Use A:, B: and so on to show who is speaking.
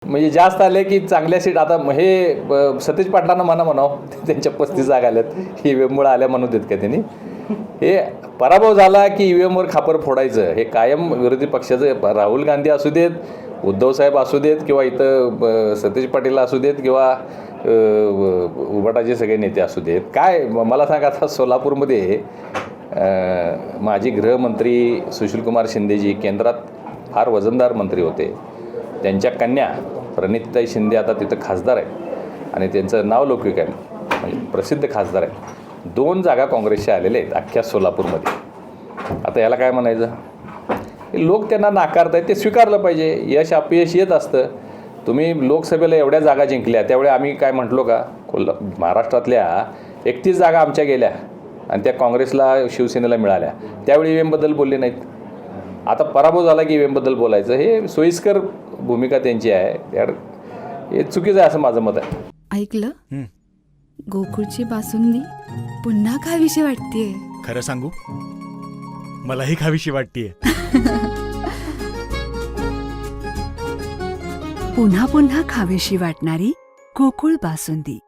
A: म्हणजे जास्त आले की चांगल्या सीट. आता हे सतीश पाटलांना म्हणावं त्यांच्या 35 जागा आल्यात EVM आल्या म्हणू देत का त्यांनी. हे पराभव झाला की EVMवर खापर फोडायचं हे कायम विरोधी पक्षाचं. राहुल गांधी असू देत, उद्धवसाहेब असू देत, किंवा इथं सतीश पाटील असू देत, किंवा उभाटाचे सगळे नेते असू देत. काय मला सांगा, आता सोलापूरमध्ये माजी गृहमंत्री सुशीलकुमार शिंदेजी केंद्रात फार वजनदार मंत्री होते. त्यांच्या कन्या प्रणितीताई शिंदे आता तिथं खासदार आहेत आणि त्यांचं नाव लौकिक आहे, म्हणजे प्रसिद्ध खासदार आहेत. 2 जागा काँग्रेसच्या आलेल्या आहेत अख्ख्या सोलापूरमध्ये. आता याला काय म्हणायचं. लोक त्यांना नाकारत आहेत, ते स्वीकारलं पाहिजे. यश अपयश येत असतं. तुम्ही लोकसभेला एवढ्या जागा जिंकल्या, त्यावेळी आम्ही काय म्हटलो का, महाराष्ट्रातल्या 31 जागा आमच्या गेल्या आणि त्या काँग्रेसला शिवसेनेला मिळाल्या. त्यावेळी EVMबद्दल बोलले नाहीत. आता पराभव झाला की EVMबद्दल बोलायचं, हे सोयीस्कर भूमिका त्यांची आहे. हे चुकीचं आहे असं माझं मत आहे.
B: ऐकलं, गोकुळची बासुंदी पुन्हा खावीशी वाटतेय.
C: खरं सांगू, मलाही खावीशी वाटतेय.
B: पुन्हा पुन्हा खावीशी वाटणारी गोकुळ बासुंदी.